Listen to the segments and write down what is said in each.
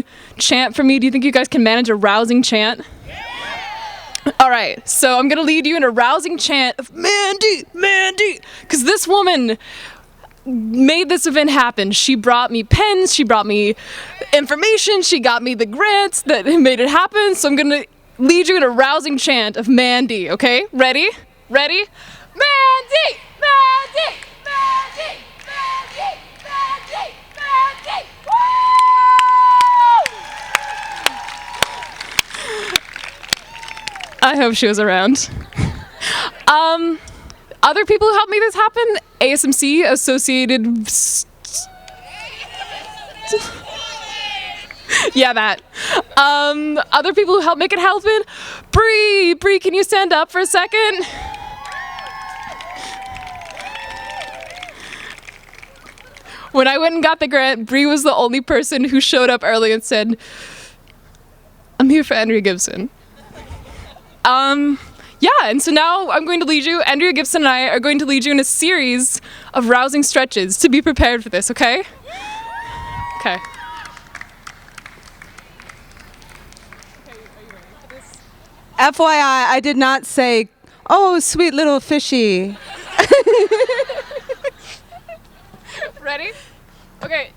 rousing chant for me? Do you think you guys can manage a rousing chant? All right, so I'm gonna lead you in a rousing chant of Mandy, Mandy, because this woman made this event happen. She brought me pens, she brought me information, she got me the grants that made it happen. So I'm gonna lead you in a rousing chant of Mandy, okay? Ready? Ready? Mandy! Mandy! Mandy! Mandy! Mandy! Mandy! I hope she was around. Other people who helped make this happen, ASMC, Associated... yeah, that. Other people who helped make it happen, Bree, can you stand up for a second? When I went and got the grant, Bree was the only person who showed up early and said, I'm here for Andrea Gibson. Yeah, and so now I'm going to lead you, Andrea Gibson and I are going to lead you in a series of rousing stretches to be prepared for this, okay? Okay. FYI, I did not say, oh, sweet little fishy. Ready? Okay,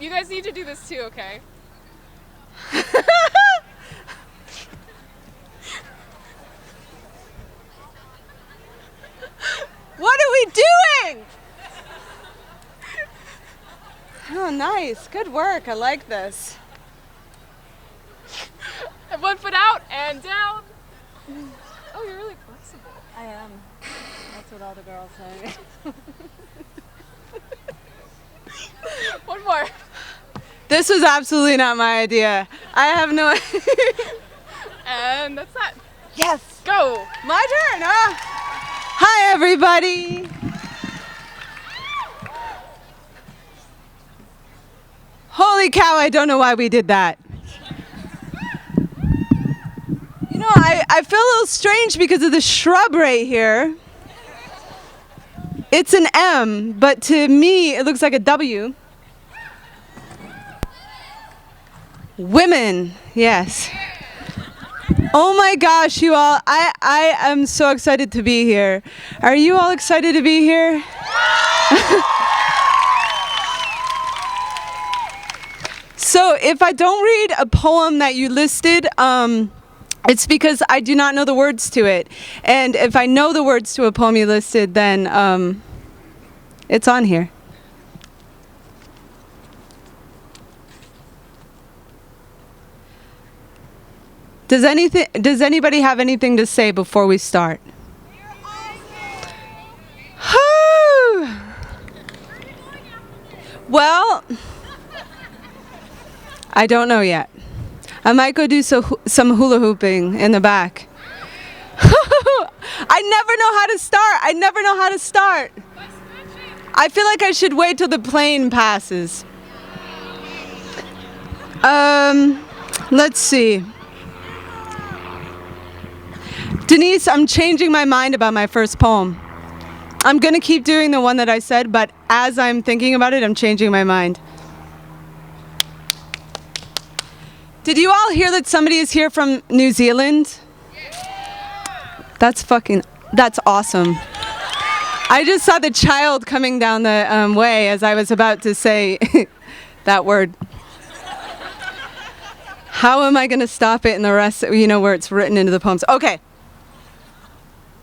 you guys need to do this too, okay? What are we doing? Oh, nice. Good work. I like this. And 1 foot out and down. Oh, you're really flexible. I am. That's what all the girls say. One more. This was absolutely not my idea. I have no idea. And that's that. Yes. Go. My turn. Hi, everybody. Holy cow, I don't know why we did that. You know, I feel a little strange because of the shrub right here. It's an M, but to me, it looks like a W. Women, yes. Oh my gosh, you all, I am so excited to be here. Are you all excited to be here? So if I don't read a poem that you listed, it's because I do not know the words to it. And if I know the words to a poem you listed, then it's on here. Does anybody have anything to say before we start? Well, I don't know yet. I might go do some hula hooping in the back. I never know how to start. I feel like I should wait till the plane passes. Let's see. Denise, I'm changing my mind about my first poem. I'm going to keep doing the one that I said, but as I'm thinking about it, I'm changing my mind. Did you all hear that somebody is here from New Zealand? That's awesome. I just saw the child coming down the way as I was about to say that word. How am I going to stop it in the rest, where it's written into the poems? Okay.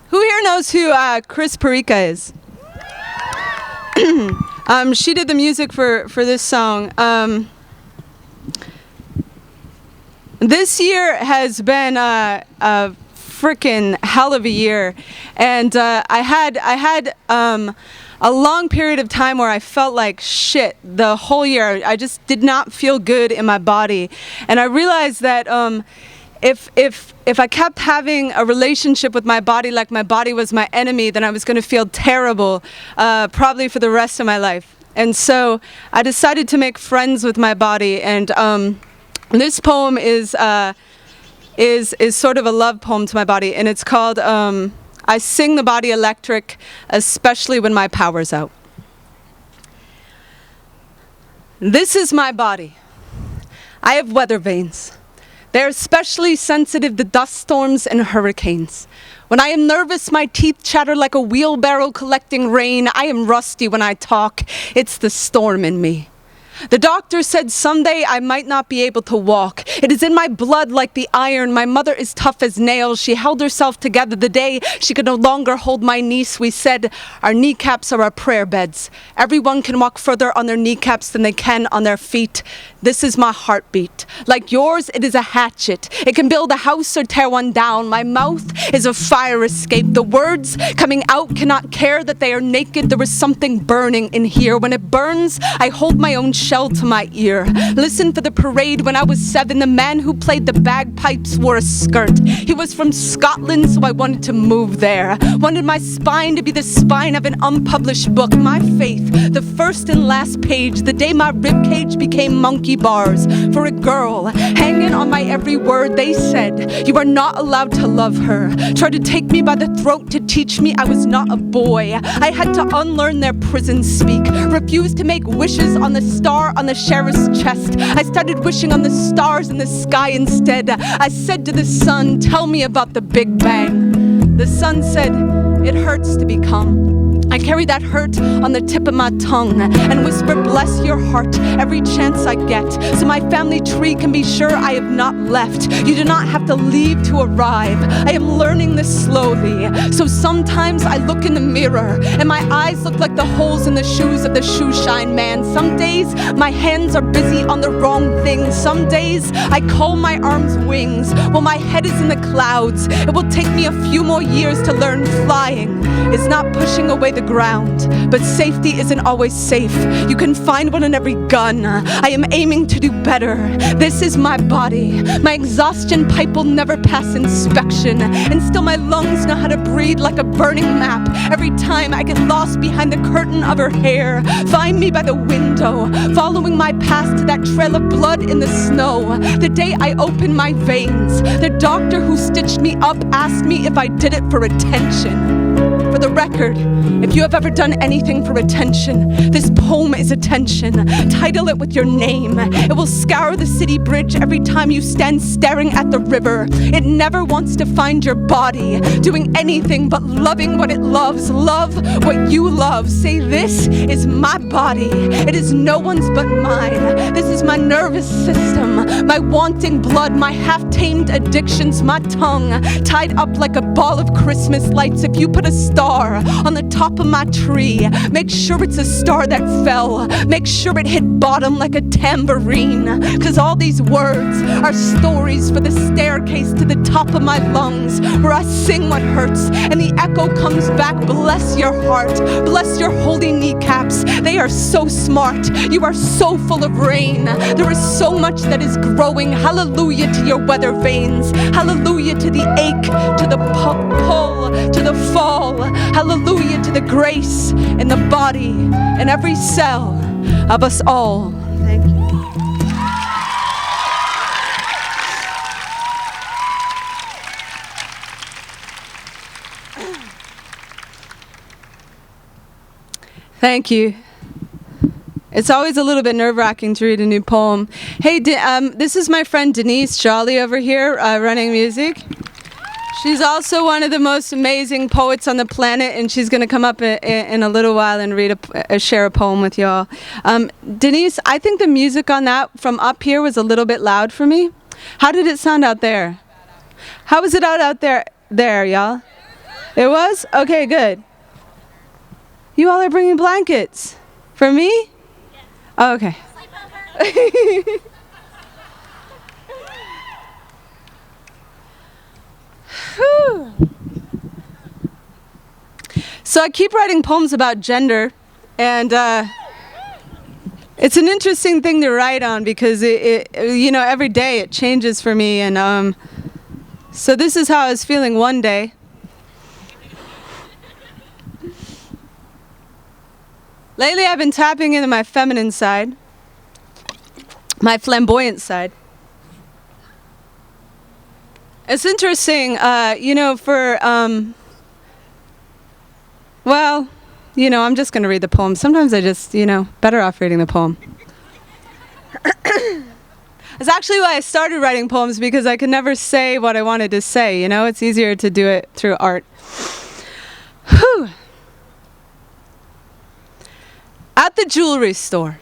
Who here knows who Chris Perica is? She did the music for this song. This year has been a freaking hell of a year, and I had a long period of time where I felt like shit the whole year. I just did not feel good in my body, and I realized that if I kept having a relationship with my body like my body was my enemy, then I was going to feel terrible, probably for the rest of my life. And so I decided to make friends with my body, and this poem is sort of a love poem to my body, and it's called I Sing the Body Electric, Especially When My Power's Out. This is my body. I have weather vanes. They are especially sensitive to dust storms and hurricanes. When I am nervous, my teeth chatter like a wheelbarrow collecting rain. I am rusty when I talk. It's the storm in me. The doctor said someday I might not be able to walk. It is in my blood like the iron. My mother is tough as nails. She held herself together the day she could no longer hold my niece. We said our kneecaps are our prayer beds. Everyone can walk further on their kneecaps than they can on their feet. This is my heartbeat. Like yours, it is a hatchet. It can build a house or tear one down. My mouth is a fire escape. The words coming out cannot care that they are naked. There is something burning in here. When it burns, I hold my own shell to my ear. Listen for the parade when I was 7. The man who played the bagpipes wore a skirt. He was from Scotland, so I wanted to move there. Wanted my spine to be the spine of an unpublished book. My faith, the first and last page. The day my ribcage became monkey bars. For a girl, hanging on my every word, they said, you are not allowed to love her. Tried to take me by the throat to teach me I was not a boy. I had to unlearn their prison speak. Refused to make wishes on the star on the sheriff's chest. I started wishing on the stars in the sky instead. I said to the sun, tell me about the Big Bang. The sun said, it hurts to become. I carry that hurt on the tip of my tongue and whisper, bless your heart, every chance I get, so my family tree can be sure I have not left. You do not have to leave to arrive. I am learning this slowly. So sometimes I look in the mirror and my eyes look like the holes in the shoes of the shoe shine man. Some days my hands are busy on the wrong thing. Some days I call my arms wings while my head is in the clouds. It will take me a few more years to learn flying. It's not pushing away the ground, but safety isn't always safe. You can find one in every gun. I am aiming to do better. This is my body. My exhaustion pipe will never pass inspection, and still my lungs know how to breathe like a burning map. Every time I get lost behind the curtain of her hair, find me by the window, following my past to that trail of blood in the snow. The day I opened my veins, the doctor who stitched me up asked me if I did it for attention. For the record, if you have ever done anything for attention, this poem is attention. Title it with your name. It will scour the city bridge every time you stand staring at the river. It never wants to find your body doing anything but loving what it loves. Love what you love. Say, this is my body. It is no one's but mine. This is my nervous system, my wanting blood, my half-tamed addictions, my tongue tied up like a ball of Christmas lights. If you put a star on the top of my tree, make sure it's a star that fell. Make sure it hit bottom like a tambourine. Cause all these words are stories for the staircase to the top of my lungs, where I sing what hurts and the echo comes back. Bless your heart, bless your holy kneecaps. They are so smart. You are so full of rain. There is so much that is growing. Hallelujah to your weather vanes. Hallelujah to the ache, to the pull, to the fall. Hallelujah to the grace in the body and every cell of us all. Thank you. Thank you. It's always a little bit nerve-wracking to read a new poem. Hey, this is my friend Denise Jolly over here, running music. She's also one of the most amazing poets on the planet, and she's going to come up in a little while and read share a poem with y'all. Denise, I think the music on that from up here was a little bit loud for me. How did it sound out there? How was it out there, y'all? It was? Okay, good. You all are bringing blankets. For me? Oh, okay. So I keep writing poems about gender, and it's an interesting thing to write on because it every day it changes for me, and so this is how I was feeling one day. Lately I've been tapping into my feminine side, my flamboyant side. It's interesting, I'm just going to read the poem. Sometimes I just, better off reading the poem. That's actually why I started writing poems, because I could never say what I wanted to say, you know? It's easier to do it through art. Whew. At the jewelry store,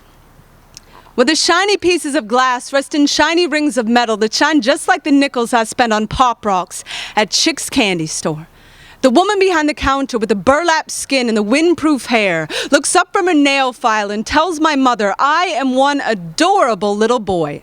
where the shiny pieces of glass rest in shiny rings of metal that shine just like the nickels I spent on Pop Rocks at Chick's Candy Store. The woman behind the counter with the burlap skin and the windproof hair looks up from her nail file and tells my mother I am one adorable little boy.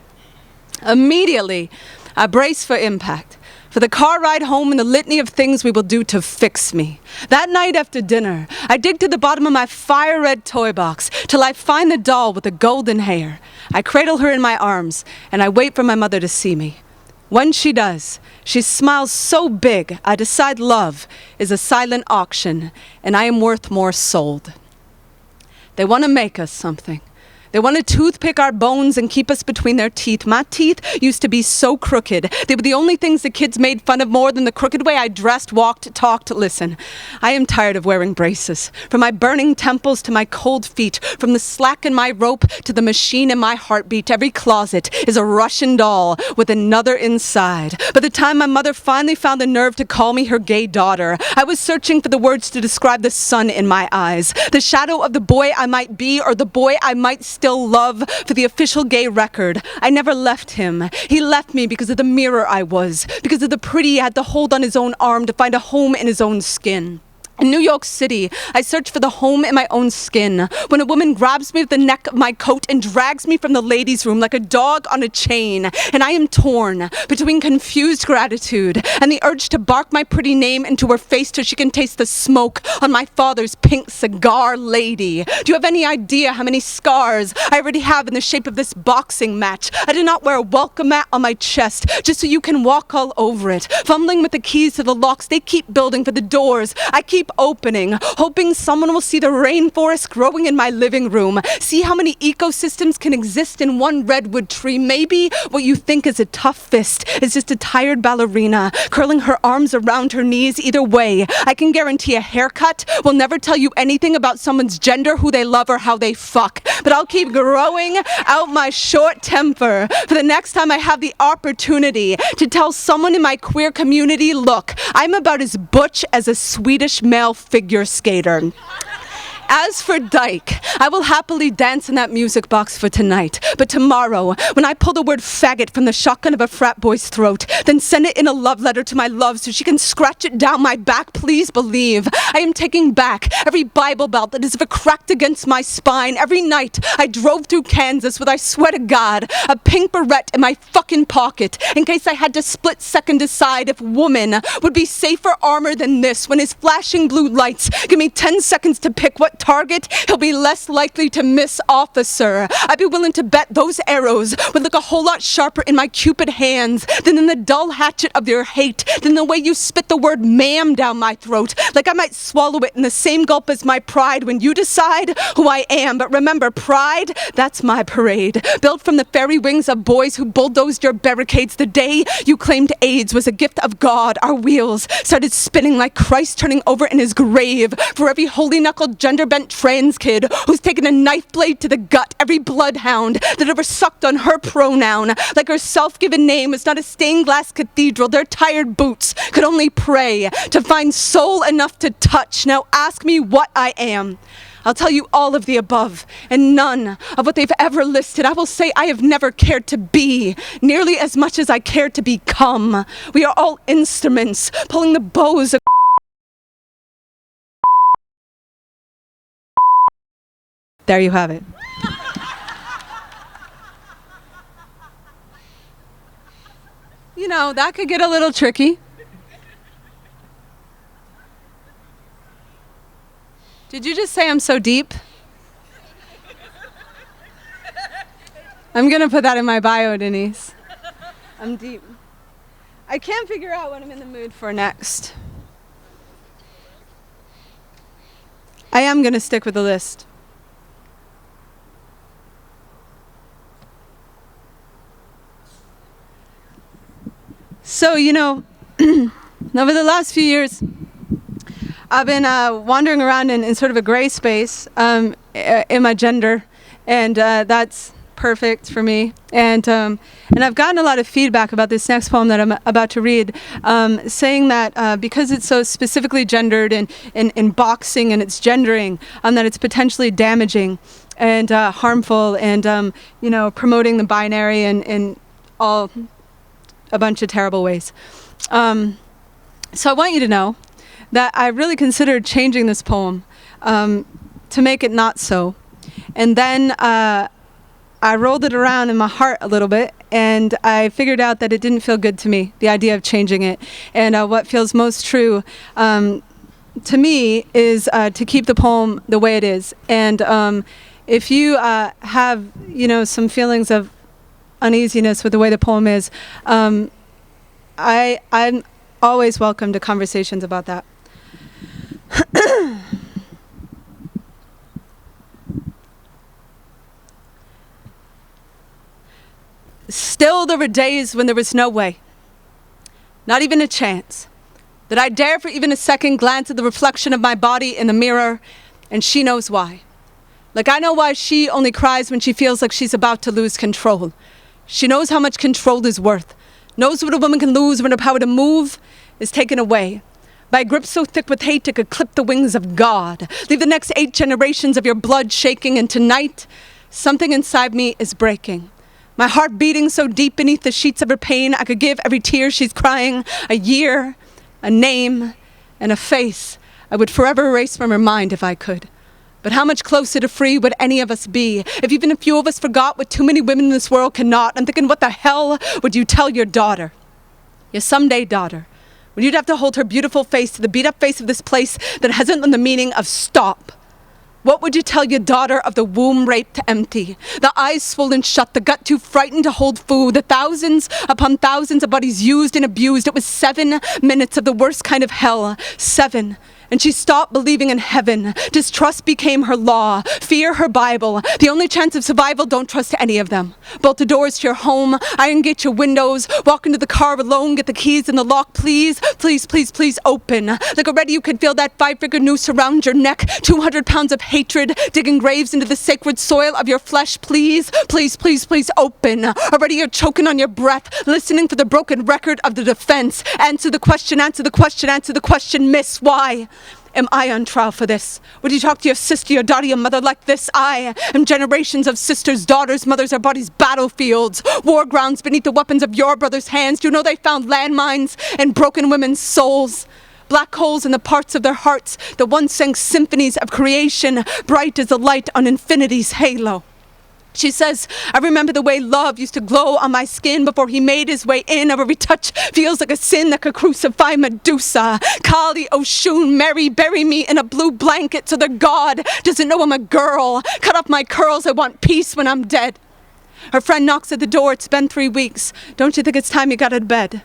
Immediately, I brace for impact, for the car ride home and the litany of things we will do to fix me. That night after dinner, I dig to the bottom of my fire-red toy box till I find the doll with the golden hair. I cradle her in my arms, and I wait for my mother to see me. When she does, she smiles so big, I decide love is a silent auction, and I am worth more sold. They want to make us something. They want to toothpick our bones and keep us between their teeth. My teeth used to be so crooked. They were the only things the kids made fun of more than the crooked way I dressed, walked, talked. Listen, I am tired of wearing braces. From my burning temples to my cold feet, from the slack in my rope to the machine in my heartbeat, every closet is a Russian doll with another inside. By the time my mother finally found the nerve to call me her gay daughter, I was searching for the words to describe the sun in my eyes, the shadow of the boy I might be or the boy I might still love. For the official gay record, I never left him. He left me because of the mirror I was, because of the pretty he had to hold on his own arm to find a home in his own skin. In New York City, I search for the home in my own skin. When a woman grabs me with the neck of my coat and drags me from the ladies' room like a dog on a chain, and I am torn between confused gratitude and the urge to bark my pretty name into her face till she can taste the smoke on my father's pink cigar. Lady, do you have any idea how many scars I already have in the shape of this boxing match? I do not wear a welcome mat on my chest just so you can walk all over it. Fumbling with the keys to the locks they keep building for the doors I keep opening, hoping someone will see the rainforest growing in my living room, see how many ecosystems can exist in one redwood tree. Maybe what you think is a tough fist is just a tired ballerina curling her arms around her knees. Either way, I can guarantee a haircut will never tell you anything about someone's gender, who they love, or how they fuck. But I'll keep growing out my short temper for the next time I have the opportunity to tell someone in my queer community, look, I'm about as butch as a Swedish male figure skater. As for Dyke, I will happily dance in that music box for tonight. But tomorrow, when I pull the word faggot from the shotgun of a frat boy's throat, then send it in a love letter to my love so she can scratch it down my back, please believe I am taking back every Bible belt that is ever cracked against my spine. Every night I drove through Kansas with, I swear to God, a pink beret in my fucking pocket in case I had to split second decide if woman would be safer armor than this. When his flashing blue lights give me 10 seconds to pick what target he'll be less likely to miss, officer. I'd be willing to bet those arrows would look a whole lot sharper in my Cupid hands than in the dull hatchet of your hate, than the way you spit the word ma'am down my throat, like I might swallow it in the same gulp as my pride when you decide who I am. But remember, pride, that's my parade, built from the fairy wings of boys who bulldozed your barricades the day you claimed AIDS was a gift of God. Our wheels started spinning like Christ turning over in his grave for every holy-knuckled gender-bent trans kid who's taken a knife blade to the gut, every bloodhound that ever sucked on her pronoun like her self-given name is not a stained glass cathedral. Their tired boots could only pray to find soul enough to touch. Now ask me what I am. I'll tell you all of the above and none of what they've ever listed. I will say I have never cared to be nearly as much as I cared to become. We are all instruments pulling the bows. There you have it. You know, that could get a little tricky. Did you just say I'm so deep? I'm gonna put that in my bio, Denise. I'm deep. I can't figure out what I'm in the mood for next. I am gonna stick with the list. So, you know, over the last few years, I've been wandering around in sort of a gray space in my gender, and that's perfect for me. And I've gotten a lot of feedback about this next poem that I'm about to read, saying that because it's so specifically gendered and in boxing and it's gendering, that it's potentially damaging and harmful and, promoting the binary in all a bunch of terrible ways. So I want you to know that I really considered changing this poem to make it not so. And then I rolled it around in my heart a little bit, and I figured out that it didn't feel good to me, the idea of changing it. And what feels most true to me is to keep the poem the way it is. And if you have, some feelings of uneasiness with the way the poem is, I'm always welcome to conversations about that. Still, there were days when there was no way, not even a chance, that I dare for even a second glance at the reflection of my body in the mirror, and she knows why. Like I know why she only cries when she feels like she's about to lose control. She knows how much control is worth, knows what a woman can lose when her power to move is taken away. By a grip so thick with hate it could clip the wings of God, leave the next 8 generations of your blood shaking, and tonight, something inside me is breaking. My heart beating so deep beneath the sheets of her pain, I could give every tear she's crying a year, a name, and a face I would forever erase from her mind if I could. But how much closer to free would any of us be if even a few of us forgot what too many women in this world cannot? I'm thinking, what the hell would you tell your daughter, your someday daughter, when you'd have to hold her beautiful face to the beat-up face of this place that hasn't learned the meaning of stop? What would you tell your daughter of the womb raped empty, the eyes swollen shut, the gut too frightened to hold food, the thousands upon thousands of bodies used and abused? It was 7 minutes of the worst kind of hell. 7. And she stopped believing in heaven. Distrust became her law. Fear her Bible. The only chance of survival, don't trust any of them. Bolt the doors to your home. Iron gate your windows. Walk into the car alone. Get the keys in the lock. Please, please, please, please open. Like already you could feel that 5-figure noose around your neck. 200 pounds of hatred. Digging graves into the sacred soil of your flesh. Please, please, please, please open. Already you're choking on your breath. Listening for the broken record of the defense. Answer the question, answer the question, answer the question. Miss, why am I on trial for this? Would you talk to your sister, your daughter, your mother like this? I am generations of sisters, daughters, mothers, our bodies, battlefields, war grounds beneath the weapons of your brother's hands. Do you know they found landmines and broken women's souls? Black holes in the parts of their hearts that once sang symphonies of creation, bright as the light on infinity's halo. She says, I remember the way love used to glow on my skin before he made his way in. Every touch feels like a sin that could crucify Medusa. Kali, Oshun, Mary, bury me in a blue blanket so their God doesn't know I'm a girl. Cut off my curls, I want peace when I'm dead. Her friend knocks at the door, it's been 3 weeks. Don't you think it's time you got out of bed?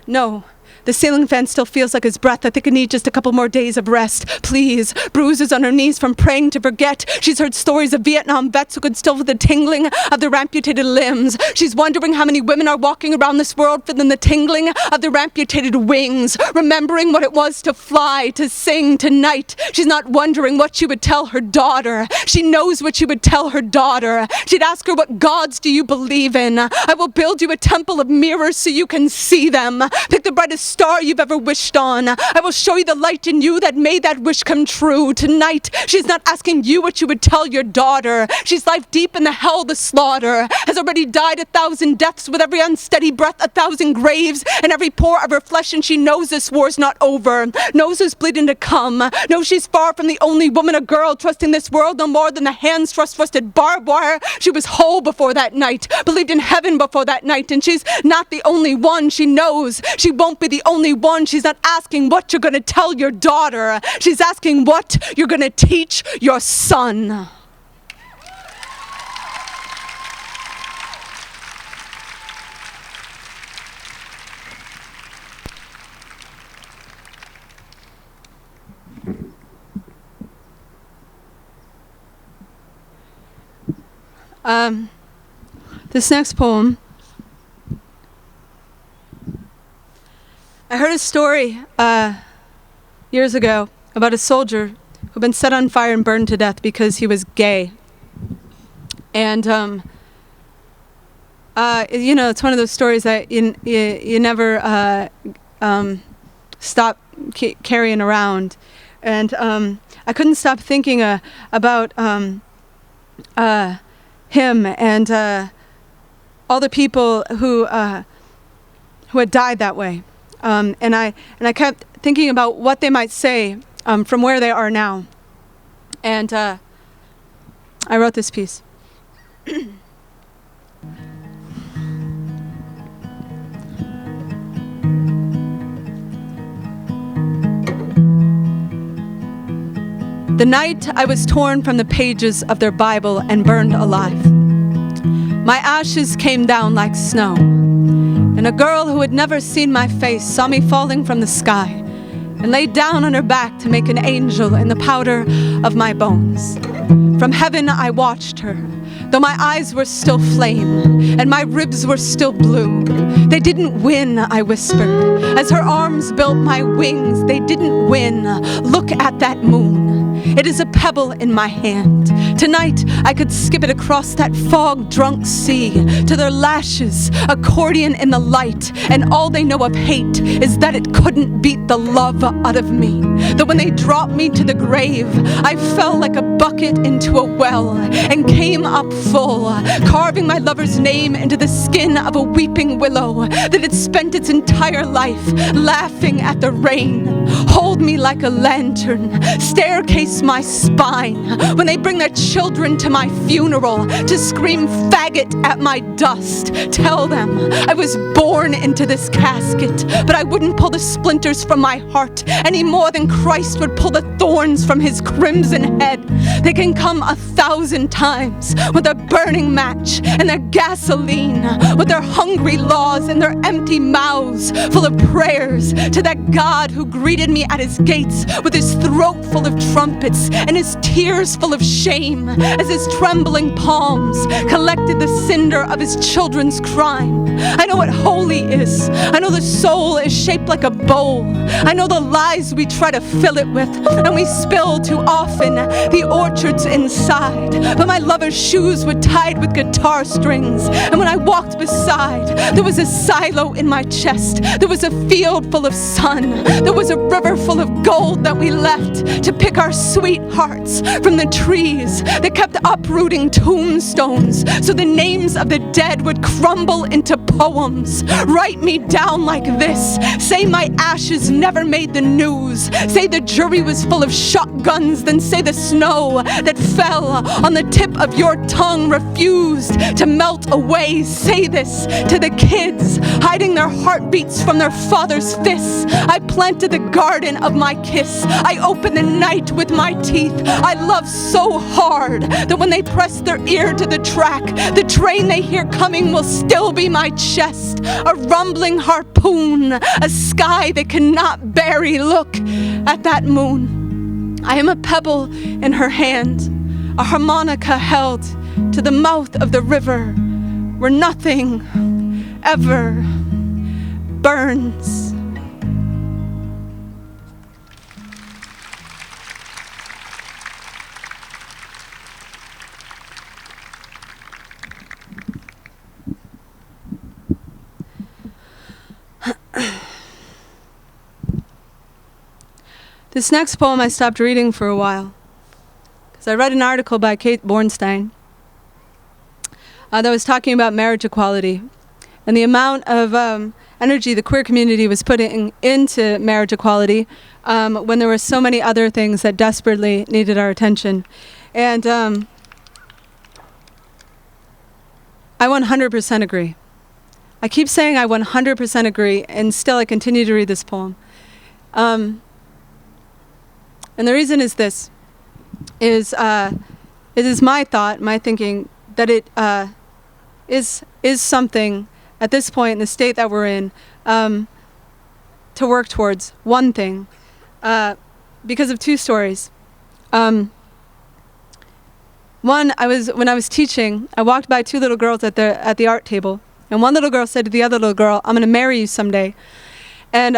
No. The ceiling fan still feels like his breath. I think I need just a couple more days of rest. Please. Bruises on her knees from praying to forget. She's heard stories of Vietnam vets who could still feel the tingling of their amputated limbs. She's wondering how many women are walking around this world feeling the tingling of their amputated wings, remembering what it was to fly, to sing tonight. She's not wondering what she would tell her daughter. She knows what she would tell her daughter. She'd ask her, what gods do you believe in? I will build you a temple of mirrors so you can see them. Pick the brightest star you've ever wished on. I will show you the light in you that made that wish come true. Tonight, she's not asking you what you would tell your daughter. She's life deep in the hell, the slaughter. Has already died 1,000 deaths with every unsteady breath, 1,000 graves in every pore of her flesh, and she knows this war's not over. Knows who's bleeding to come. Knows she's far from the only woman, a girl, trusting this world no more than the hands thrusted barbed wire. She was whole before that night. Believed in heaven before that night, and she's not the only one. She knows she won't be the only one. She's not asking what you're going to tell your daughter. She's asking what you're going to teach your son. This next poem, I heard a story years ago about a soldier who'd been set on fire and burned to death because he was gay. And it's one of those stories that you never stop carrying around. And I couldn't stop thinking about him and all the people who had died that way. And I kept thinking about what they might say from where they are now. And I wrote this piece. The night I was torn from the pages of their Bible and burned alive. My ashes came down like snow, and a girl who had never seen my face saw me falling from the sky and laid down on her back to make an angel in the powder of my bones. From heaven I watched her, though my eyes were still flame and my ribs were still blue. They didn't win, I whispered, as her arms built my wings. They didn't win. Look at that moon. It is a pebble in my hand. Tonight, I could skip it across that fog-drunk sea to their lashes, accordion in the light, and all they know of hate is that it couldn't beat the love out of me. That when they dropped me to the grave, I fell like a bucket into a well and came up full, carving my lover's name into the skin of a weeping willow that had spent its entire life laughing at the rain. Hold me like a lantern, staircase my spine when they bring their children to my funeral to scream faggot at my dust. Tell them I was born into this casket, but I wouldn't pull the splinters from my heart any more than Christ would pull the thorns from his crimson head. They can come 1,000 times with a burning match and their gasoline, with their hungry laws and their empty mouths full of prayers to that God who greeted me at his gates with his throat full of trumpets and his tears full of shame as his trembling palms collected the cinder of his children's crime. I know what holy is. I know the soul is shaped like a bowl. I know the lies we try to fill it with, and we spill too often the orchards inside. But my lover's shoes were tied with guitar strings, and when I walked beside, there was a silo in my chest. There was a field full of sun. There was a river full of gold that we left to pick our sweethearts from the trees that kept uprooting tombstones so the names of the dead would crumble into poems. Write me down like this. Say my ashes never made the news. Say the jury was full of shotguns. Then say the snow that fell on the tip of your tongue refused to melt away. Say this to the kids hiding their heartbeats from their father's fists. I planted the garden of my kiss. I opened the night with my teeth. I love so hard that when they press their ear to the track, the train they hear coming will still be my chest. A rumbling harpoon, a sky they cannot bury. Look at that moon. I am a pebble in her hand, a harmonica held to the mouth of the river where nothing ever burns. This next poem I stopped reading for a while because I read an article by Kate Bornstein that was talking about marriage equality and the amount of energy the queer community was putting into marriage equality when there were so many other things that desperately needed our attention. And I 100% agree. I keep saying I 100% agree, and still I continue to read this poem. And the reason is this, it is my thought, my thinking, that it is something at this point in the state that we're in to work towards one thing because of two stories. One, when I was teaching, I walked by two little girls at the art table, and one little girl said to the other little girl, "I'm going to marry you someday." And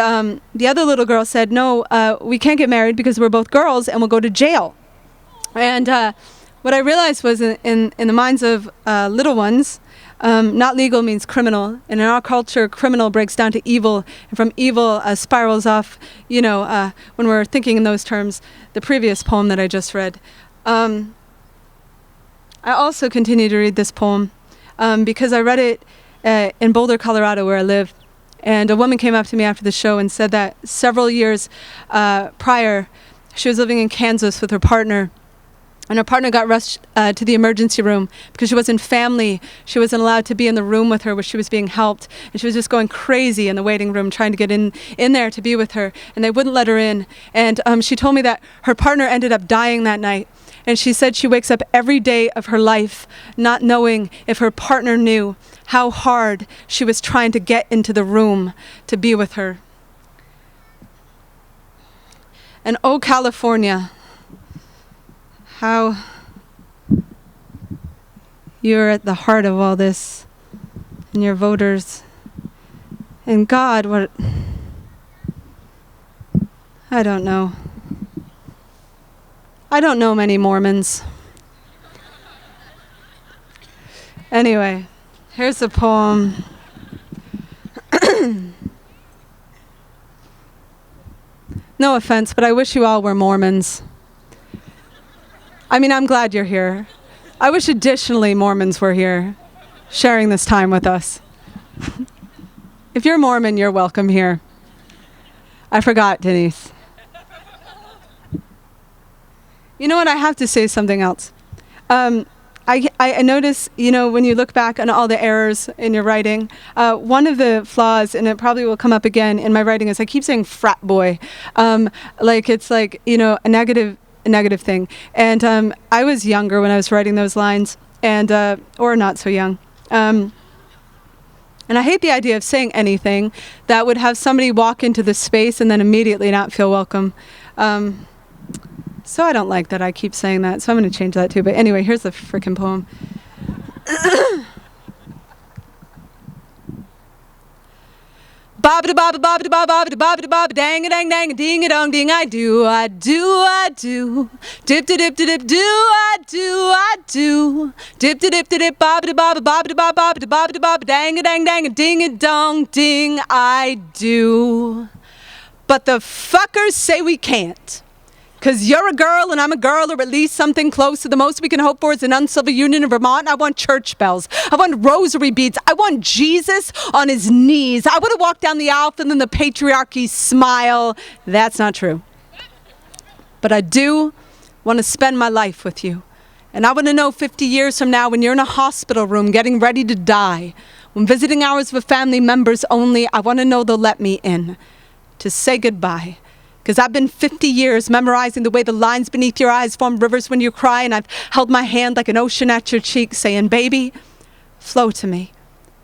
the other little girl said, "No, we can't get married because we're both girls and we'll go to jail." And what I realized was in the minds of little ones, Not legal means criminal. And in our culture, criminal breaks down to evil. And from evil spirals off, when we're thinking in those terms, the previous poem that I just read. I also continue to read this poem because I read it in Boulder, Colorado, where I live. And a woman came up to me after the show and said that several years prior, she was living in Kansas with her partner. And her partner got rushed to the emergency room because she wasn't family. She wasn't allowed to be in the room with her where she was being helped. And she was just going crazy in the waiting room trying to get in there to be with her. And they wouldn't let her in. And she told me that her partner ended up dying that night. And she said she wakes up every day of her life not knowing if her partner knew how hard she was trying to get into the room to be with her. And oh, California, how you're at the heart of all this, and your voters. And God, what... I don't know. I don't know many Mormons. Anyway, here's a poem. No offense, but I wish you all were Mormons. I mean, I'm glad you're here. I wish additionally Mormons were here, sharing this time with us. If you're Mormon, you're welcome here. I forgot, Denise. You know what? I have to say something else. I notice, when you look back on all the errors in your writing, one of the flaws, and it probably will come up again in my writing, is I keep saying frat boy. It's a negative thing. And I was younger when I was writing those lines, and or not so young. And I hate the idea of saying anything that would have somebody walk into the space and then immediately not feel welcome. So I don't like that I keep saying that, so I'm going to change that too. But anyway, here's the frickin' poem. Bob da bob bob da bob bob da bob da bob dang a dang dang ding a dong ding I do dip da dip da dip do dip da dip bob da bob bob da bob bob da bob da bob dang a dang ding a dong ding I do. But the fuckers say we can't. 'Cause you're a girl and I'm a girl, or at least something close to the most we can hope for is an uncivil union in Vermont. And I want church bells. I want rosary beads. I want Jesus on his knees. I want to walk down the aisle and then the patriarchy smile. That's not true. But I do want to spend my life with you. And I want to know 50 years from now when you're in a hospital room getting ready to die, when visiting hours with family members only, I want to know they'll let me in to say goodbye. Because I've been 50 years memorizing the way the lines beneath your eyes form rivers when you cry, and I've held my hand like an ocean at your cheek saying, baby, flow to me.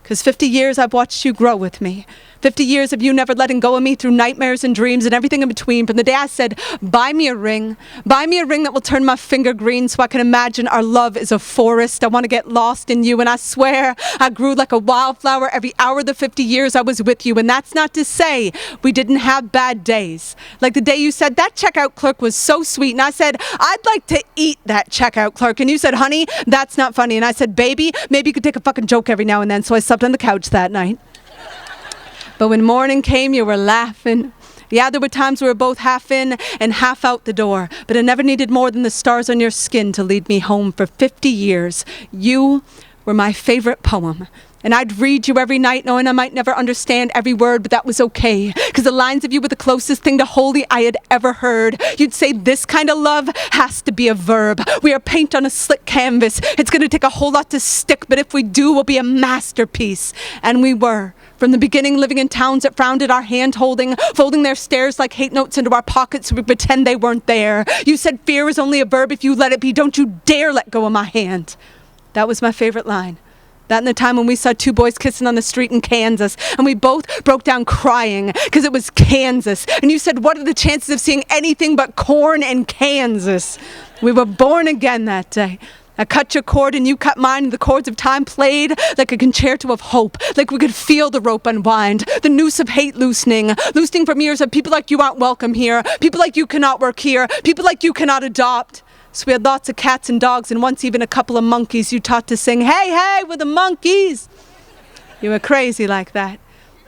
Because 50 years I've watched you grow with me. 50 years of you never letting go of me through nightmares and dreams and everything in between. From the day I said, buy me a ring that will turn my finger green so I can imagine our love is a forest. I want to get lost in you, and I swear I grew like a wildflower every hour of the 50 years I was with you. And that's not to say we didn't have bad days. Like the day you said, that checkout clerk was so sweet. And I said, I'd like to eat that checkout clerk. And you said, honey, that's not funny. And I said, baby, maybe you could take a fucking joke every now and then. So I slept on the couch that night. But when morning came, you were laughing. Yeah, there were times we were both half in and half out the door, but I never needed more than the stars on your skin to lead me home for 50 years. You were my favorite poem. And I'd read you every night knowing I might never understand every word, but that was okay. Because the lines of you were the closest thing to holy I had ever heard. You'd say this kind of love has to be a verb. We are paint on a slick canvas. It's going to take a whole lot to stick, but if we do, we'll be a masterpiece. And we were. From the beginning, living in towns that frowned at our hand-holding, folding their stares like hate notes into our pockets so we pretend they weren't there. You said fear is only a verb if you let it be. Don't you dare let go of my hand. That was my favorite line. That and the time when we saw two boys kissing on the street in Kansas, and we both broke down crying because it was Kansas. And you said, what are the chances of seeing anything but corn in Kansas? We were born again that day. I cut your cord and you cut mine, and the chords of time played like a concerto of hope, like we could feel the rope unwind, the noose of hate loosening from years of people like you aren't welcome here, people like you cannot work here, people like you cannot adopt. So we had lots of cats and dogs, and once even a couple of monkeys you taught to sing, "Hey, hey, we're the monkeys." You were crazy like that.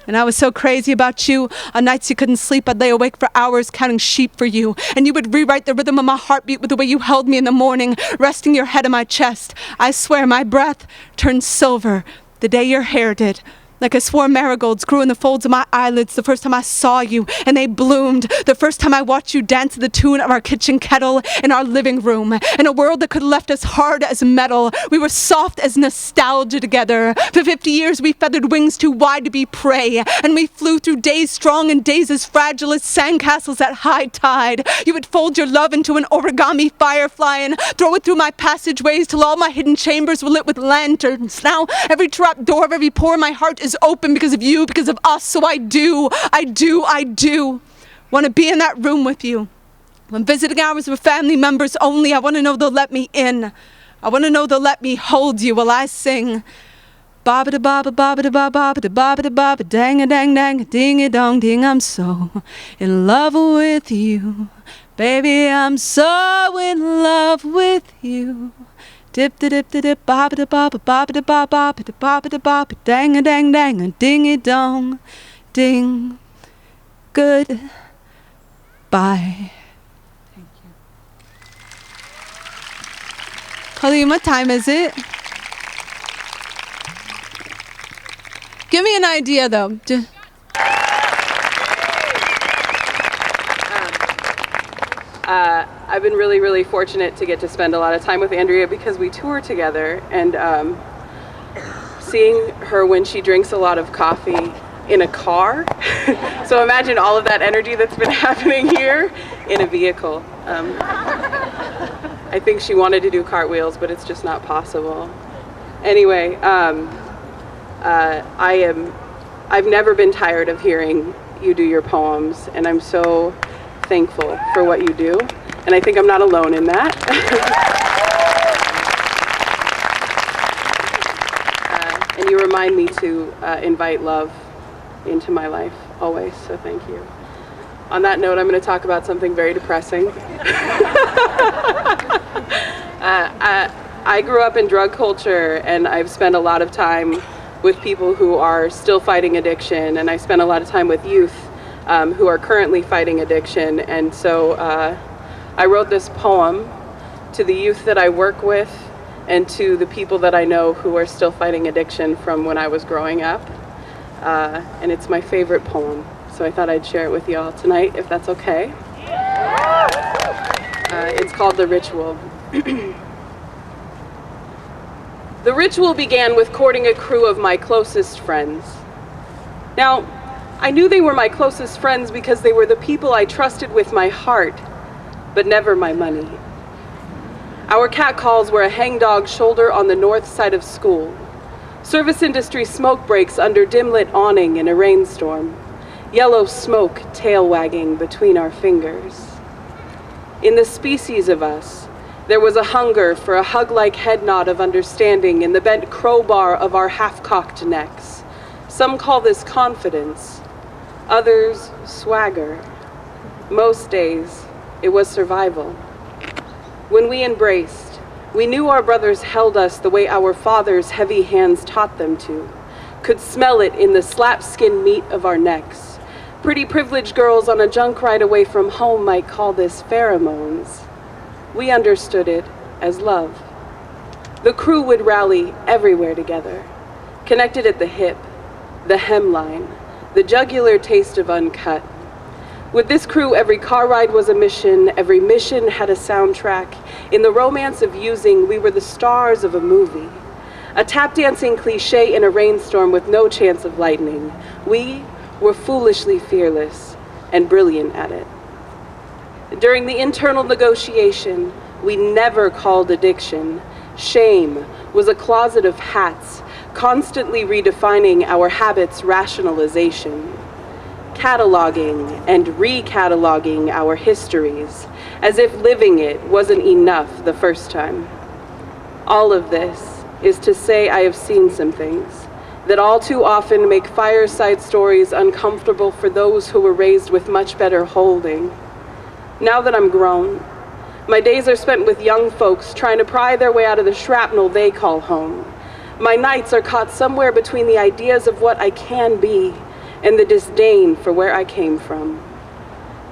And I was so crazy about you. On nights you couldn't sleep, I'd lay awake for hours counting sheep for you. And you would rewrite the rhythm of my heartbeat with the way you held me in the morning, resting your head on my chest. I swear my breath turned silver the day your hair did. Like I swore marigolds grew in the folds of my eyelids the first time I saw you, and they bloomed the first time I watched you dance to the tune of our kitchen kettle in our living room. In a world that could have left us hard as metal, we were soft as nostalgia together. For 50 years we feathered wings too wide to be prey, and we flew through days strong and days as fragile as sandcastles at high tide. You would fold your love into an origami firefly and throw it through my passageways till all my hidden chambers were lit with lanterns. Now every trap door of every pore in my heart is open because of you, because of us. So I do want to be in that room with you. When visiting hours were family members only, I want to know they'll let me in. I want to know they'll let me hold you while I sing. Ba da ba ba ba da ba ba da ba da ba dang a dang dang ding a dong ding. I'm so in love with you, baby. I'm so in love with you. Dip da dip da dip ba da ba ba ba da ba ba da ba da ba dang a dang dang a ding a dong ding. Good. Bye. Thank you. Colleen, what time is it? Give me an idea, though. I've been really, really fortunate to get to spend a lot of time with Andrea because we tour together, and seeing her when she drinks a lot of coffee in a car. So imagine all of that energy that's been happening here in a vehicle. I think she wanted to do cartwheels, but it's just not possible. Anyway, I've never been tired of hearing you do your poems, and I'm so thankful for what you do, and I think I'm not alone in that. And you remind me to invite love into my life always, so thank you. On that note, I'm going to talk about something very depressing. I grew up in drug culture, and I've spent a lot of time with people who are still fighting addiction, and I spent a lot of time with youth who are currently fighting addiction. And so I wrote this poem to the youth that I work with and to the people that I know who are still fighting addiction from when I was growing up. And it's my favorite poem, so I thought I'd share it with y'all tonight, if that's okay. It's called The Ritual. The ritual began with courting a crew of my closest friends. Now, I knew they were my closest friends because they were the people I trusted with my heart, but never my money. Our catcalls were a hangdog shoulder on the north side of school, service industry smoke breaks under dim-lit awning in a rainstorm, yellow smoke tail wagging between our fingers. In the species of us, there was a hunger for a hug-like head nod of understanding in the bent crowbar of our half-cocked necks. Some call this confidence, others swagger. Most days, it was survival. When we embraced, we knew our brothers held us the way our fathers' heavy hands taught them to, could smell it in the slap-skin meat of our necks. Pretty privileged girls on a junk ride away from home might call this pheromones. We understood it as love. The crew would rally everywhere together, connected at the hip, the hemline, the jugular taste of uncut. With this crew, every car ride was a mission, every mission had a soundtrack. In the romance of using, we were the stars of a movie. A tap-dancing cliche in a rainstorm with no chance of lightning. We were foolishly fearless and brilliant at it. During the internal negotiation, we never called addiction. Shame was a closet of hats, constantly redefining our habits' rationalization. Cataloging and re-cataloging our histories, as if living it wasn't enough the first time. All of this is to say I have seen some things that all too often make fireside stories uncomfortable for those who were raised with much better holding. Now that I'm grown, My days are spent with young folks trying to pry their way out of the shrapnel they call home. My nights are caught somewhere between the ideas of what I can be and the disdain for where I came from.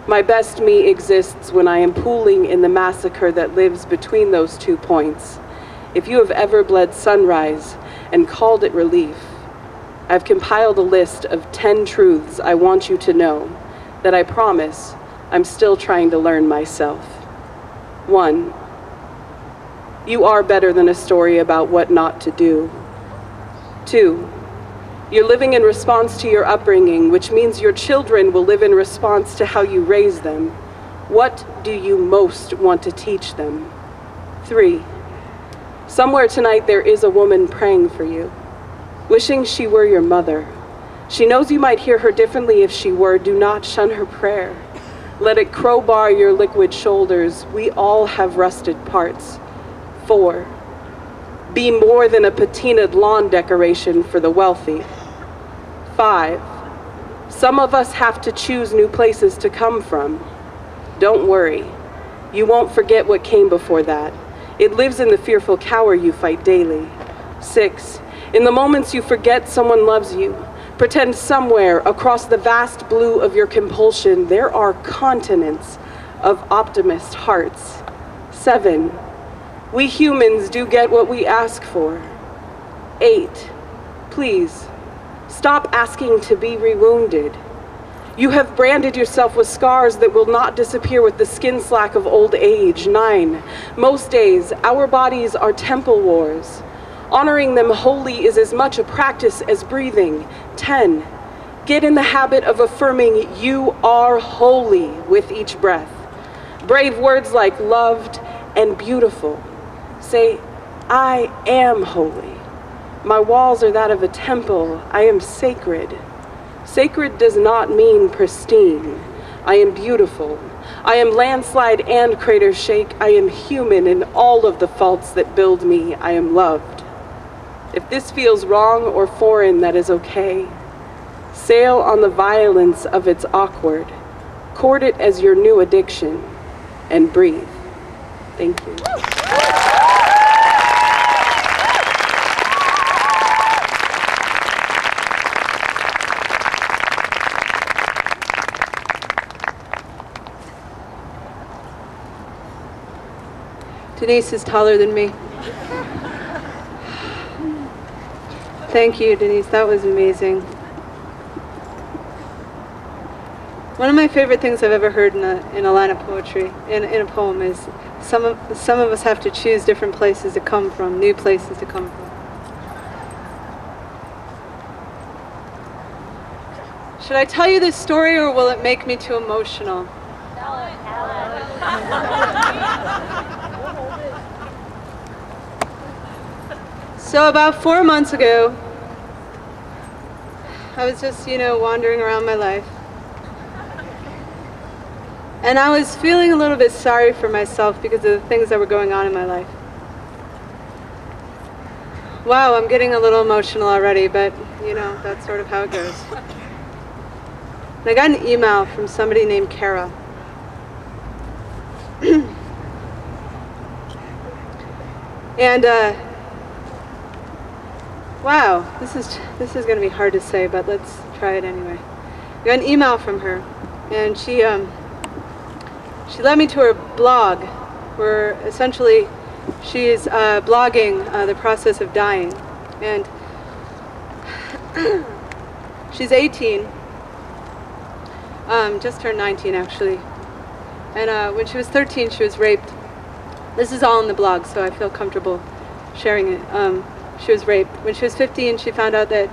My best me exists when I am pooling in the massacre that lives between those 2 points. If you have ever bled sunrise and called it relief, I've compiled a list of 10 truths I want you to know that I promise I'm still trying to learn myself. 1. You are better than a story about what not to do. 2. You're living in response to your upbringing, which means your children will live in response to how you raise them. What do you most want to teach them? 3. Somewhere tonight there is a woman praying for you, wishing she were your mother. She knows you might hear her differently if she were. Do not shun her prayer. Let it crowbar your liquid shoulders. We all have rusted parts. 4. Be more than a patinaed lawn decoration for the wealthy. 5. Some of us have to choose new places to come from. Don't worry. You won't forget what came before that. It lives in the fearful cower you fight daily. 6. In the moments you forget someone loves you, pretend somewhere across the vast blue of your compulsion there are continents of optimist hearts. 7. We humans do get what we ask for. 8. Please, stop asking to be rewounded. You have branded yourself with scars that will not disappear with the skin slack of old age. 9. Most days, our bodies are temple wars. Honoring them wholly is as much a practice as breathing. 10. Get in the habit of affirming you are holy with each breath. Brave words like loved and beautiful. Say, I am holy. My walls are that of a temple. I am sacred. Sacred does not mean pristine. I am beautiful. I am landslide and crater shake. I am human in all of the faults that build me. I am loved. If this feels wrong or foreign, that is okay. Sail on the violence of its awkward. Court it as your new addiction, and breathe. Thank you. Denise is taller than me. Thank you, Denise. That was amazing. One of my favorite things I've ever heard in a line of poetry, in a poem, is some of us have to choose different places to come from, new places to come from. Should I tell you this story, or will it make me too emotional? So about 4 months ago, I was just, wandering around my life. And I was feeling a little bit sorry for myself because of the things that were going on in my life. Wow, I'm getting a little emotional already, but, that's sort of how it goes. And I got an email from somebody named Kara. And, wow, this is going to be hard to say, but let's try it anyway. I got an email from her, and she led me to her blog, where essentially she is blogging the process of dying. And she's 18, just turned 19 actually. And when she was 13, she was raped. This is all in the blog, so I feel comfortable sharing it. She was raped. When she was 15, she found out that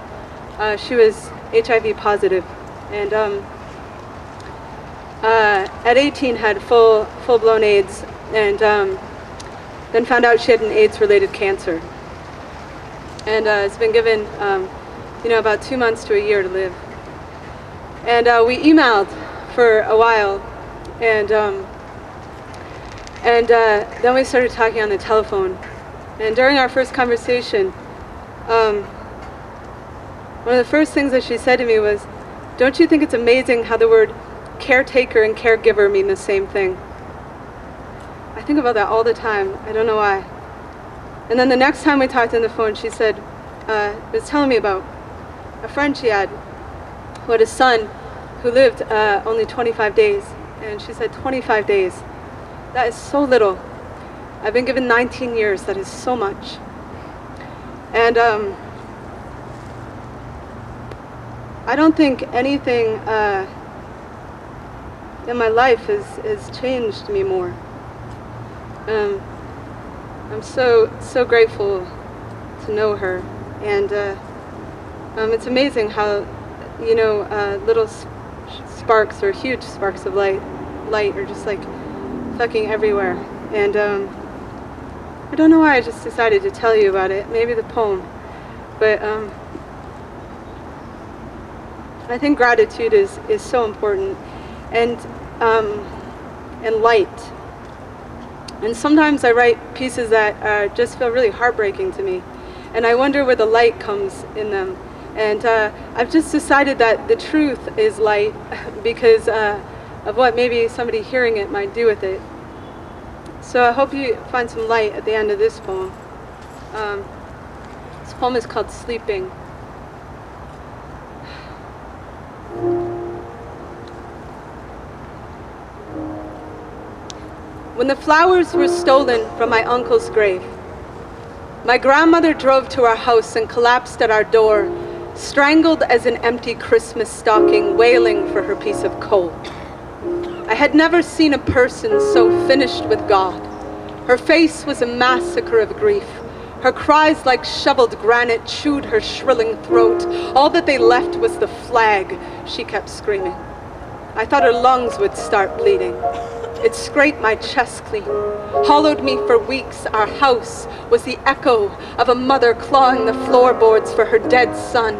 she was HIV positive, and at 18 had full-blown AIDS, and then found out she had an AIDS-related cancer, and has been given about 2 months to a year to live. And we emailed for a while, and then we started talking on the telephone. And during our first conversation, one of the first things that she said to me was, "Don't you think it's amazing how the word caretaker and caregiver mean the same thing?" I I think about that all the time. I don't know why. And then the next time we talked on the phone, she said, was telling me about a friend she had who had a son who lived only 25 days. And she said, 25 days. That is so little. I've been given 19 years. That is so much. And I don't think anything in my life has changed me more. I'm so grateful to know her, and it's amazing how, you know, little sparks or huge sparks of light are just like fucking everywhere. And I don't know why I just decided to tell you about it. Maybe the poem, but I think gratitude is so important, and light. And sometimes I write pieces that just feel really heartbreaking to me, and I wonder where the light comes in them. And I've just decided that the truth is light because of what maybe somebody hearing it might do with it. So I hope you find some light at the end of this poem. This poem is called Sleeping. When the flowers were stolen from my uncle's grave, my grandmother drove to our house and collapsed at our door, strangled as an empty Christmas stocking, wailing for her piece of coal. I had never seen a person so finished with God. Her face was a massacre of grief. Her cries like shoveled granite chewed her shrilling throat. All that they left was the flag, she kept screaming. I thought her lungs would start bleeding. It scraped my chest clean, hollowed me for weeks. Our house was the echo of a mother clawing the floorboards for her dead son,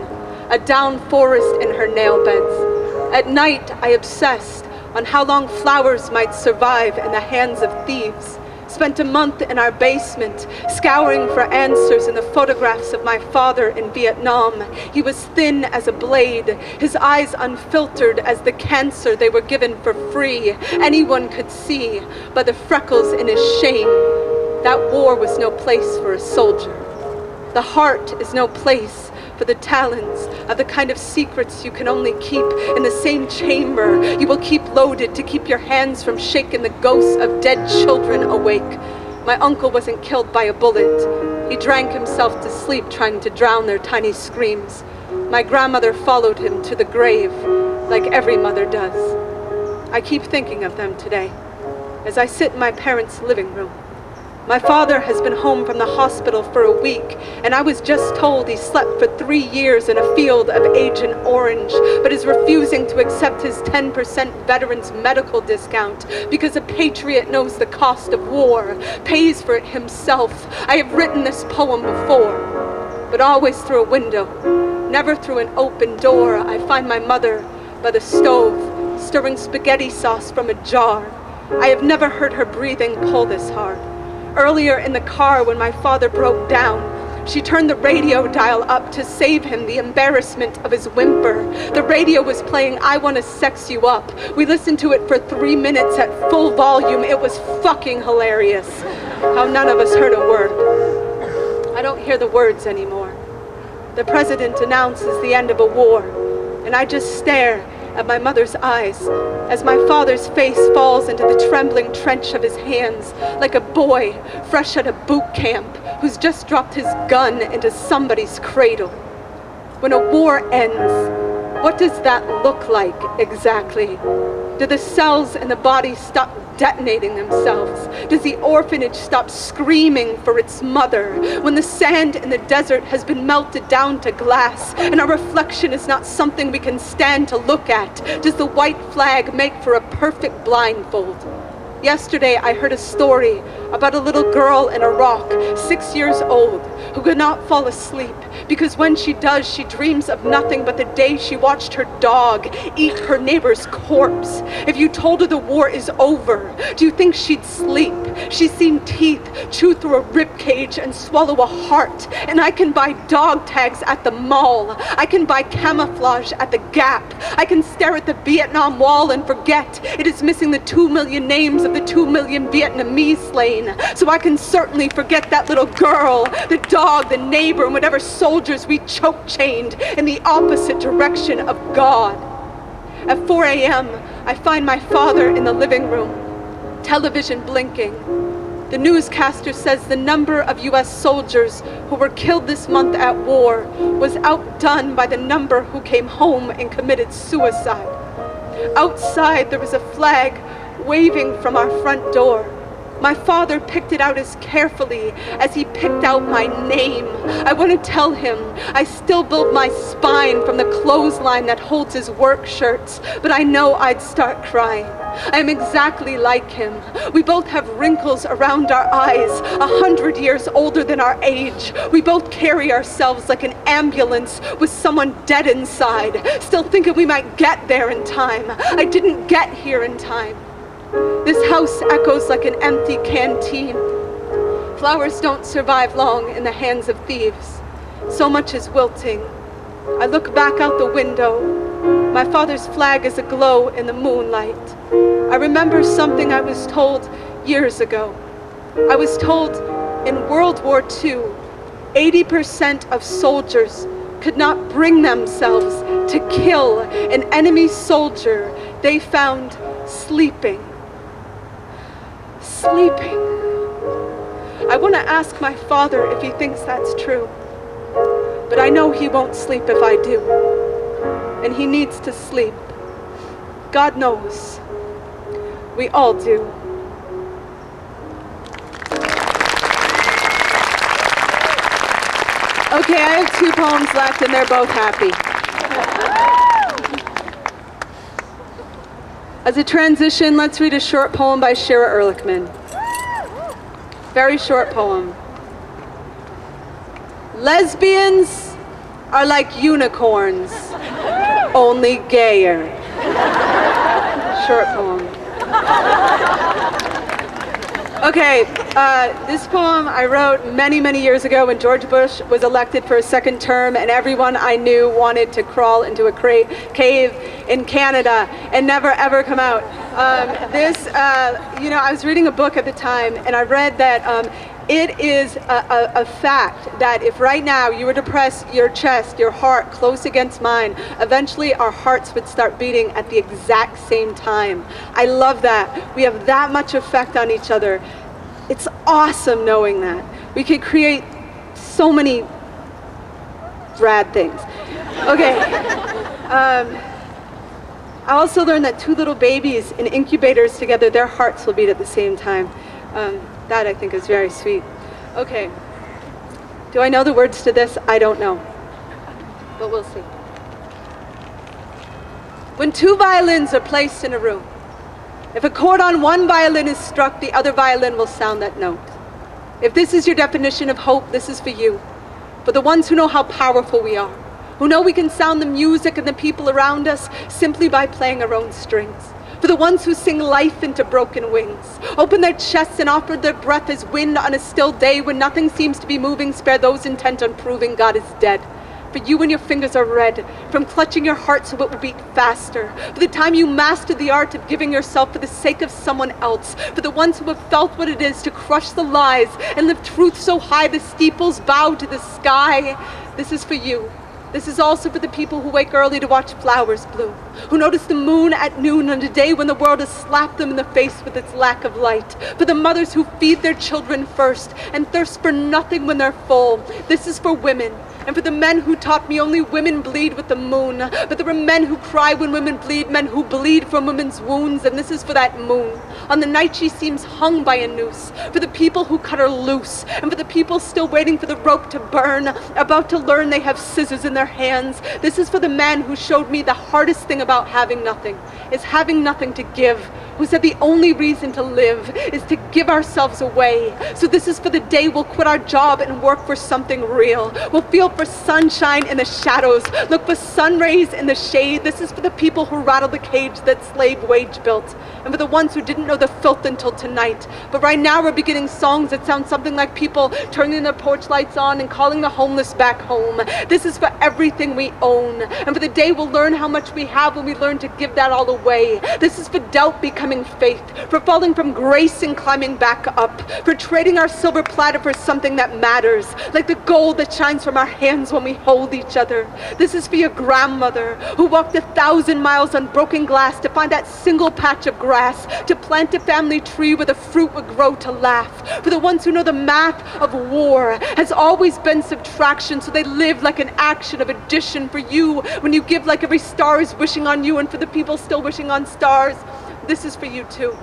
a down forest in her nail beds. At night, I obsessed on how long flowers might survive in the hands of thieves. Spent a month in our basement, scouring for answers in the photographs of my father in Vietnam. He was thin as a blade, his eyes unfiltered as the cancer they were given for free. Anyone could see by the freckles in his shame that war was no place for a soldier. The heart is no place for the talons of the kind of secrets you can only keep in the same chamber you will keep loaded to keep your hands from shaking the ghosts of dead children awake. My uncle wasn't killed by a bullet. He drank himself to sleep trying to drown their tiny screams. My grandmother followed him to the grave like every mother does. I keep thinking of them today as I sit in my parents' living room. My father has been home from the hospital for a week, and I was just told he slept for 3 years in a field of Agent Orange, but is refusing to accept his 10% veterans medical discount because a patriot knows the cost of war, pays for it himself. I have written this poem before, but always through a window, never through an open door. I find my mother by the stove, stirring spaghetti sauce from a jar. I have never heard her breathing pull this hard. Earlier in the car when my father broke down, she turned the radio dial up to save him the embarrassment of his whimper. The radio was playing I Wanna Sex You Up. We listened to it for 3 minutes at full volume. It was fucking hilarious. How none of us heard a word. I don't hear the words anymore. The president announces the end of a war, and I just stare at my mother's eyes as my father's face falls into the trembling trench of his hands like a boy fresh out of boot camp who's just dropped his gun into somebody's cradle. When a war ends, what does that look like exactly? Do the cells in the body stop detonating themselves? Does the orphanage stop screaming for its mother? When the sand in the desert has been melted down to glass and our reflection is not something we can stand to look at, does the white flag make for a perfect blindfold? Yesterday, I heard a story about a little girl in Iraq, 6 years old, who could not fall asleep because when she does, she dreams of nothing but the day she watched her dog eat her neighbor's corpse. If you told her the war is over, do you think she'd sleep? She's seen teeth chew through a rib cage and swallow a heart. And I can buy dog tags at the mall. I can buy camouflage at the Gap. I can stare at the Vietnam Wall and forget it is missing the 2 million names of of the 2 million Vietnamese slain, so I can certainly forget that little girl, the dog, the neighbor, and whatever soldiers we choke-chained in the opposite direction of God. At 4 a.m., I find my father in the living room, television blinking. The newscaster says the number of U.S. soldiers who were killed this month at war was outdone by the number who came home and committed suicide. Outside, there was a flag waving from our front door. My father picked it out as carefully as he picked out my name. I want to tell him I still build my spine from the clothesline that holds his work shirts, but I know I'd start crying. I am exactly like him. We both have wrinkles around our eyes, 100 years older than our age. We both carry ourselves like an ambulance with someone dead inside, still thinking we might get there in time. I didn't get here in time. This house echoes like an empty canteen. Flowers don't survive long in the hands of thieves. So much is wilting. I look back out the window. My father's flag is aglow in the moonlight. I remember something I was told years ago. I was told in World War II, 80% of soldiers could not bring themselves to kill an enemy soldier they found sleeping. Sleeping. I want to ask my father if he thinks that's true. But I know he won't sleep if I do. And he needs to sleep. God knows. We all do. Okay, I have 2 poems left and they're both happy. As a transition, let's read a short poem by Shira Ehrlichman. Very short poem. Lesbians are like unicorns, only gayer. Short poem. Okay, this poem I wrote many, many years ago when George Bush was elected for a 2nd term and everyone I knew wanted to crawl into a cave in Canada and never ever come out. I was reading a book at the time and I read that it is a fact that if right now you were to press your chest, your heart close against mine, eventually our hearts would start beating at the exact same time. I love that. We have that much effect on each other. It's awesome knowing that. We could create so many rad things. Okay. I also learned that 2 little babies in incubators together, their hearts will beat at the same time. That I think is very sweet. Okay. Do I know the words to this? I don't know. But we'll see. When 2 violins are placed in a room, if a chord on one violin is struck, the other violin will sound that note. If this is your definition of hope, this is for you. For the ones who know how powerful we are, who know we can sound the music and the people around us simply by playing our own strings. For the ones who sing life into broken wings, open their chests and offer their breath as wind on a still day when nothing seems to be moving, spare those intent on proving God is dead. For you and your fingers are red from clutching your heart so it will beat faster. For the time you mastered the art of giving yourself for the sake of someone else. For the ones who have felt what it is to crush the lies and lift truth so high the steeples bow to the sky. This is for you. This is also for the people who wake early to watch flowers bloom, who notice the moon at noon on a day when the world has slapped them in the face with its lack of light, for the mothers who feed their children first and thirst for nothing when they're full. This is for women. And for the men who taught me only women bleed with the moon. But there are men who cry when women bleed, men who bleed from women's wounds, and this is for that moon. On the night she seems hung by a noose, for the people who cut her loose, and for the people still waiting for the rope to burn, about to learn they have scissors in their hands. This is for the man who showed me the hardest thing about having nothing, is having nothing to give, who said the only reason to live is to give ourselves away. So this is for the day we'll quit our job and work for something real. We'll feel for sunshine in the shadows, look for sun rays in the shade. This is for the people who rattle the cage that slave wage built, and for the ones who didn't know the filth until tonight. But right now we're beginning songs that sound something like people turning their porch lights on and calling the homeless back home. This is for everything we own, and for the day we'll learn how much we have have when we learn to give that all away. This is for doubt becoming faith, for falling from grace and climbing back up, for trading our silver platter for something that matters, like the gold that shines from our hands when we hold each other. This is for your grandmother, who walked 1,000 miles on broken glass to find that single patch of grass, to plant a family tree where the fruit would grow to laugh. For the ones who know the math of war has always been subtraction, so they live like an action of addition. For you, when you give like every star is wishing on you, and for the people still wishing on stars, this is for you too.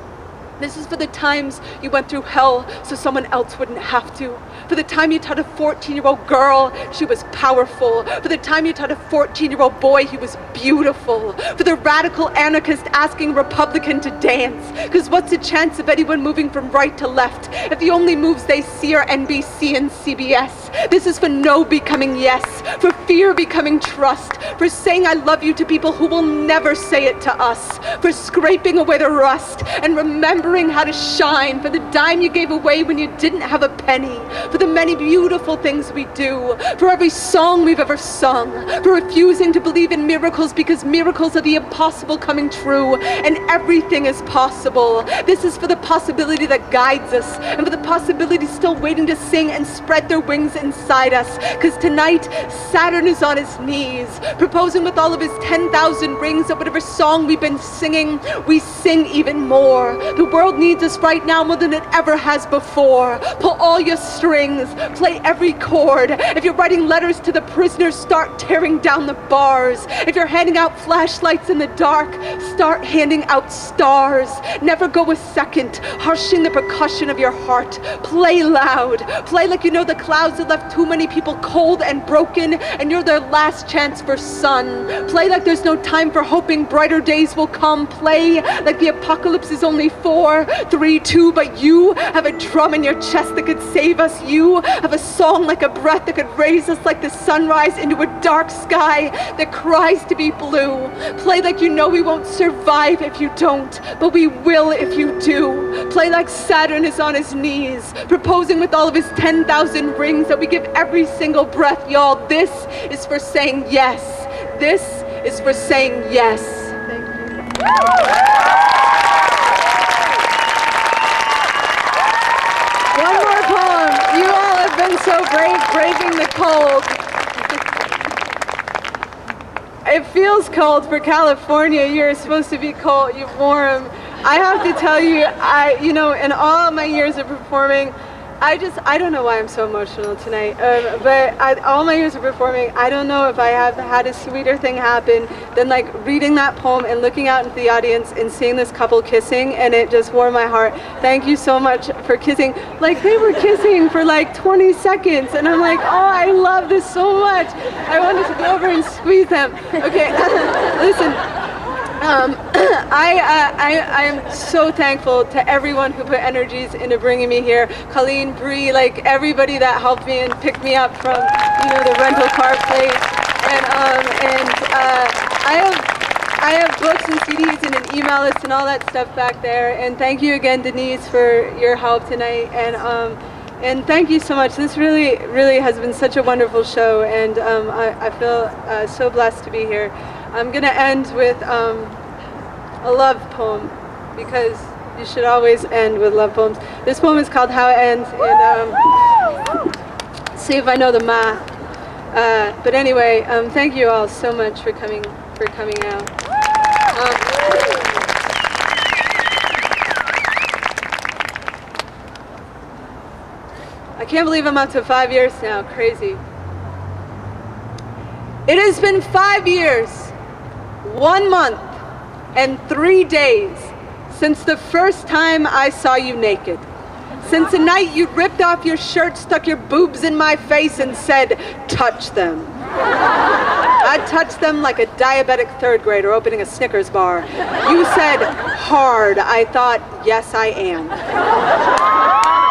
This is for the times you went through hell so someone else wouldn't have to. For the time you taught a 14-year-old girl she was powerful. For the time you taught a 14-year-old boy he was beautiful. For the radical anarchist asking Republican to dance. Because what's the chance of anyone moving from right to left if the only moves they see are NBC and CBS? This is for no becoming yes. For fear becoming trust. For saying I love you to people who will never say it to us. For scraping away the rust and remembering how to shine. For the dime you gave away when you didn't have a penny. For the many beautiful things we do. For every song we've ever sung. For refusing to believe in miracles because miracles are the impossible coming true and everything is possible. This is for the possibility that guides us and for the possibility still waiting to sing and spread their wings inside us. Because tonight Saturn is on his knees proposing with all of his 10,000 rings that whatever song we've been singing, we sing even more. The world needs us right now more than it ever has before. Pull all your strings, play every chord. If you're writing letters to the prisoners, start tearing down the bars. If you're handing out flashlights in the dark, start handing out stars. Never go a second, hushing the percussion of your heart. Play loud, play like you know the clouds that left too many people cold and broken and you're their last chance for sun. Play like there's no time for hoping brighter days will come. Play like the apocalypse is only 4, 3, 2, but you have a drum in your chest that could save us. You have a song like a breath that could raise us like the sunrise into a dark sky that cries to be blue. Play like you know we won't survive if you don't, but we will if you do. Play like Saturn is on his knees, proposing with all of his 10,000 rings that we give every single breath, y'all. This is for saying yes. This is for saying yes. Thank you. One more poem. You all have been so brave, braving the cold. It feels cold for California. You're supposed to be cold, you're warm. I have to tell you, in all my years of performing, I don't know why I'm so emotional tonight, but all my years of performing, I don't know if I have had a sweeter thing happen than like reading that poem and looking out into the audience and seeing this couple kissing, and it just warmed my heart. Thank you so much for kissing. Like, they were kissing for like 20 seconds, and I'm like, oh, I love this so much. I wanted to go over and squeeze them. Okay, listen. I am so thankful to everyone who put energies into bringing me here. Colleen, Bree, like everybody that helped me and picked me up from, the rental car place. And I have books and CDs and an email list and all that stuff back there. And thank you again, Denise, for your help tonight. And thank you so much. This really, really has been such a wonderful show, and I feel so blessed to be here. I'm going to end with a love poem, because you should always end with love poems. This poem is called How It Ends, and see if I know the math. But anyway, thank you all so much for coming out. I can't believe I'm up to 5 years now. Crazy. It has been 5 years, 1 month, and 3 days since the first time I saw you naked. Since the night you ripped off your shirt, stuck your boobs in my face, and said, "Touch them." I touched them like a diabetic third grader opening a Snickers bar. You said, "Hard." I thought, yes, I am.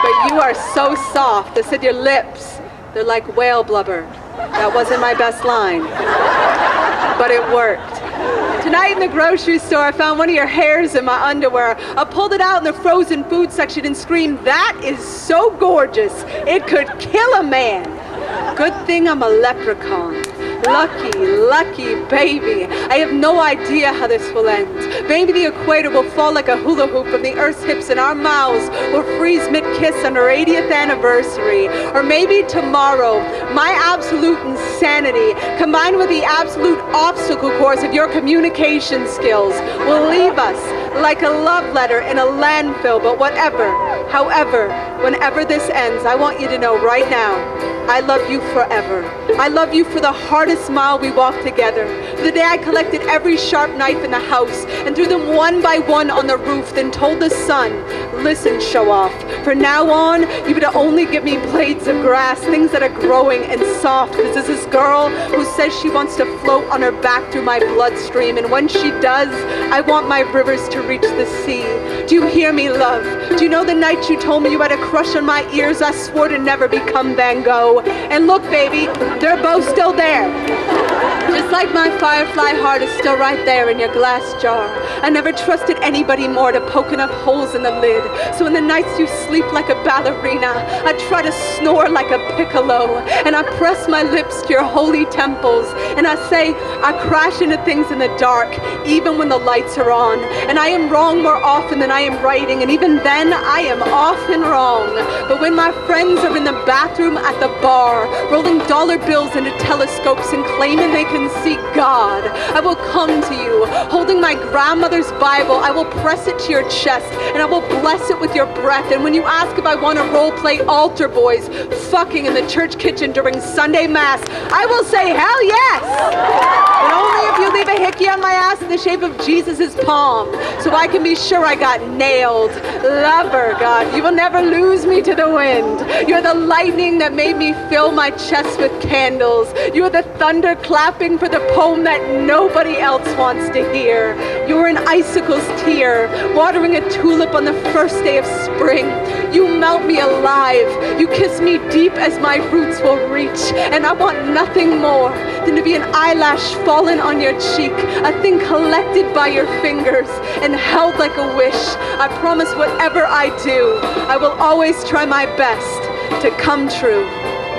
But you are so soft. I said your lips, they're like whale blubber. That wasn't my best line, but it worked. Tonight in the grocery store, I found one of your hairs in my underwear. I pulled it out in the frozen food section and screamed, "That is so gorgeous, it could kill a man." Good thing I'm a leprechaun. Lucky, lucky baby. I have no idea how this will end. Maybe the equator will fall like a hula hoop from the Earth's hips and our mouths will freeze mid-kiss on our 80th anniversary. Or maybe tomorrow, my absolute insanity, combined with the absolute obstacle course of your communication skills, will leave us like a love letter in a landfill. But whatever, however, whenever this ends, I want you to know right now, I love you forever. I love you for the hardest mile we walked together. For the day I collected every sharp knife in the house and threw them one by one on the roof, then told the sun, listen, show off. From now on, you better only give me blades of grass, things that are growing and soft. Because this is this girl who says she wants to float on her back through my bloodstream. And when she does, I want my rivers to reach the sea. Do you hear me, love? Do you know the night you told me you had a crush on my ears? I swore to never become Van Gogh. And look, baby, they're both still there. Just like my firefly heart is still right there in your glass jar. I never trusted anybody more to poke enough holes in the lid. So in the nights you sleep like a ballerina, I try to snore like a piccolo. And I press my lips to your holy temples. And I say, I crash into things in the dark, even when the lights are on. And I am wrong more often than I am righting. And even then, I am often wrong. But when my friends are in the bathroom at the bar, rolling dollar bills into telescopes and claiming they can see God, I will come to you, holding my grandmother's Bible. I will press it to your chest, and I will bless it with your breath. And when you ask if I want to role play altar boys fucking in the church kitchen during Sunday Mass, I will say, hell yes! But only if you leave a hickey on my ass in the shape of Jesus's palm, so I can be sure I got nailed. Lover, God, you will never lose me to the wind. You're the lightning that made me fill my chest with candles. You are the thunder clapping for the poem that nobody else wants to hear. You're an icicle's tear, watering a tulip on the first day of spring. You melt me alive. You kiss me deep as my roots will reach. And I want nothing more than to be an eyelash fallen on your cheek, a thing collected by your fingers and held like a wish. I promise whatever I do, I will always try my best to come true.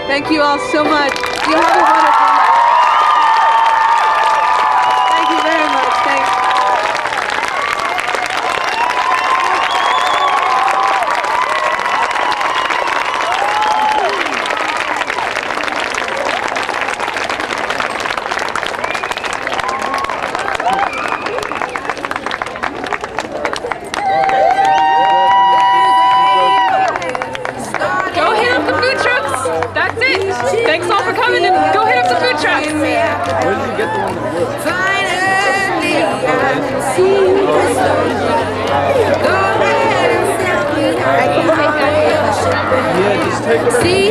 Thank you all so much. You have a wonderful night. Thank you very much. Thanks. Go hit up the food trucks. That's it. Thanks all for coming, and go hit up the food trucks. Where did you get the one that works? Finally, I can see the sun. Go ahead and tell me how you feel. Yeah, just take whatever. See,